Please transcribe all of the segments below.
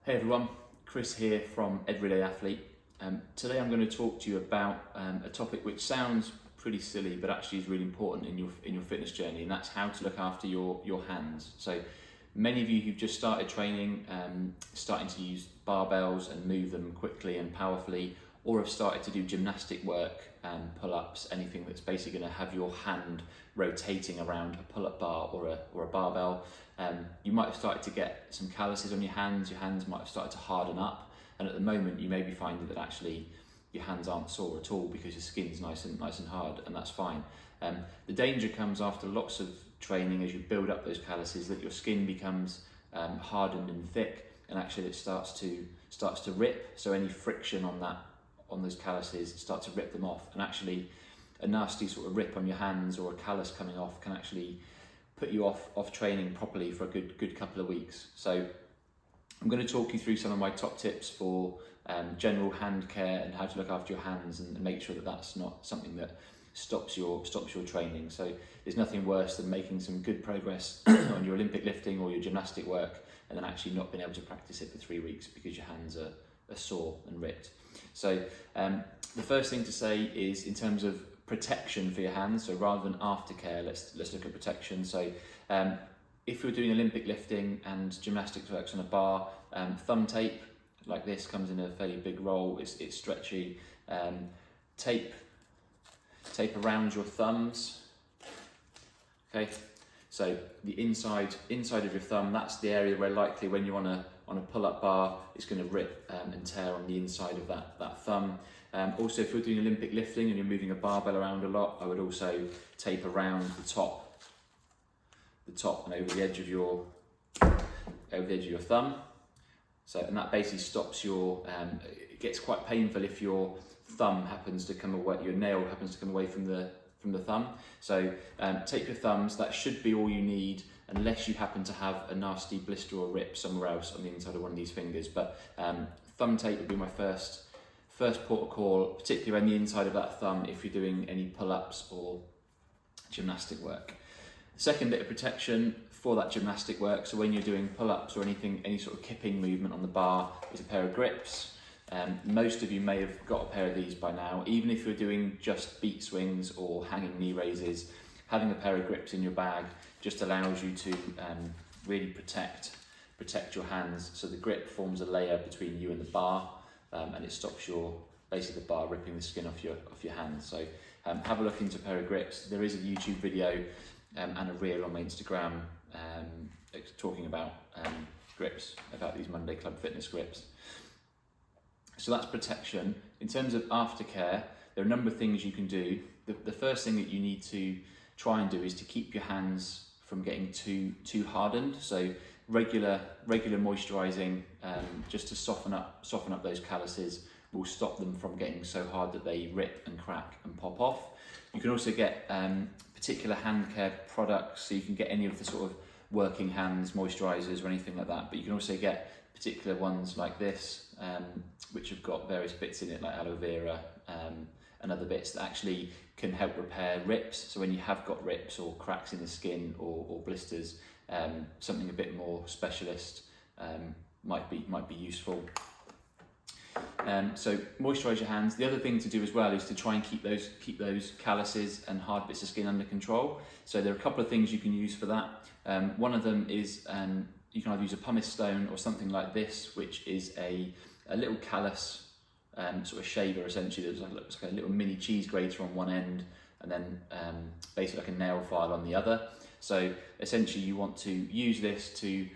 Hey everyone, Chris here from Everyday Athlete. Today I'm going to talk to you about a topic which sounds pretty silly but actually is really important in your fitness journey, and that's how to look after your hands. So many of you who've just started training, starting to use barbells and move them quickly and powerfully, or have started to do gymnastic work, pull-ups, anything that's basically going to have your hand rotating around a pull-up bar or a barbell. You might have started to get some calluses on your hands might have started to harden up, and at the moment you may be finding that actually your hands aren't sore at all because your skin's nice and hard, and that's fine. The danger comes after lots of training as you build up those calluses, that your skin becomes hardened and thick, and actually it starts to rip. So any friction on those calluses start to rip them off, and actually a nasty sort of rip on your hands or a callus coming off can actually put you off training properly for a good couple of weeks. So I'm going to talk you through some of my top tips for general hand care and how to look after your hands and make sure that that's not something that stops your training. So there's nothing worse than making some good progress on your Olympic lifting or your gymnastic work and then actually not being able to practice it for 3 weeks because your hands are sore and ripped. So the first thing to say is in terms of protection for your hands. So rather than aftercare, let's look at protection. So if you're doing Olympic lifting and gymnastics works on a bar, thumb tape like this comes in a fairly big roll. It's stretchy. Tape around your thumbs. Okay, so the inside of your thumb, that's the area where likely when you're on a pull-up bar, it's going to rip and tear on the inside of that thumb. Also, if you're doing Olympic lifting and you're moving a barbell around a lot, I would also tape around the top and over the edge of your thumb. So, and that basically stops it gets quite painful if your thumb happens to come away, your nail happens to come away from the thumb. So tape your thumbs. That should be all you need, unless you happen to have a nasty blister or rip somewhere else on the inside of one of these fingers. But thumb tape would be my first port of call, particularly on the inside of that thumb if you're doing any pull-ups or gymnastic work. Second bit of protection for that gymnastic work, so when you're doing pull-ups or any sort of kipping movement on the bar, is a pair of grips. Most of you may have got a pair of these by now. Even if you're doing just beat swings or hanging knee raises, having a pair of grips in your bag just allows you to really protect your hands. So the grip forms a layer between you and the bar, and it stops basically the bar ripping the skin off your hands. So have a look into a pair of grips. There is a YouTube video and a reel on my Instagram talking about grips, about these Monday Club Fitness grips. So that's protection. In terms of aftercare, there are a number of things you can do. The first thing that you need to try and do is to keep your hands from getting too hardened. So regular moisturising, just to soften up those calluses, will stop them from getting so hard that they rip and crack and pop off. You can also get particular hand care products, so you can get any of the sort of working hands moisturisers or anything like that, but you can also get particular ones like this, which have got various bits in it like aloe vera and other bits that actually can help repair rips. So when you have got rips or cracks in the skin or blisters, something a bit more specialist might be useful. So moisturise your hands. The other thing to do as well is to try and keep those calluses and hard bits of skin under control. So there are a couple of things you can use for that. One of them is you can either use a pumice stone or something like this, which is a little callus sort of shaver essentially. There's looks like a little mini cheese grater on one end, and then basically like a nail file on the other. So essentially you want to use this to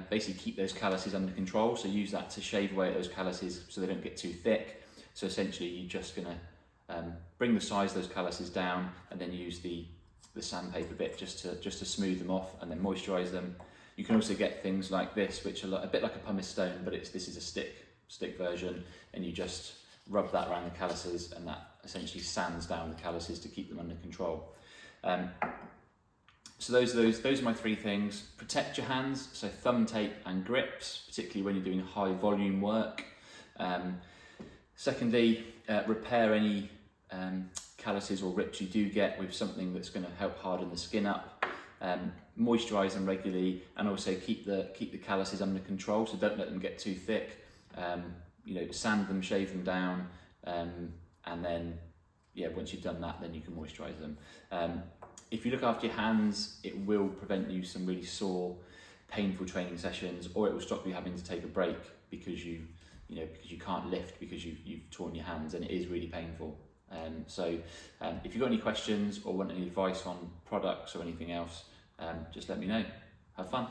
basically keep those calluses under control. So use that to shave away at those calluses so they don't get too thick. So essentially you're just going to bring the size of those calluses down and then use the sandpaper bit just to smooth them off and then moisturise them. You can also get things like this, which are a bit like a pumice stone, but this is a stick version, and you just rub that around the calluses, and that essentially sands down the calluses to keep them under control. So those are my 3 things. Protect your hands, so thumb tape and grips, particularly when you're doing high volume work. Secondly, repair any calluses or rips you do get with something that's going to help harden the skin up. moisturise them regularly, and also keep the calluses under control. So don't let them get too thick. Sand them, shave them down, and then once you've done that, then you can moisturise them. If you look after your hands, it will prevent you some really sore, painful training sessions, or it will stop you having to take a break because you can't lift because you've torn your hands, and it is really painful. If you've got any questions or want any advice on products or anything else, just let me know. Have fun.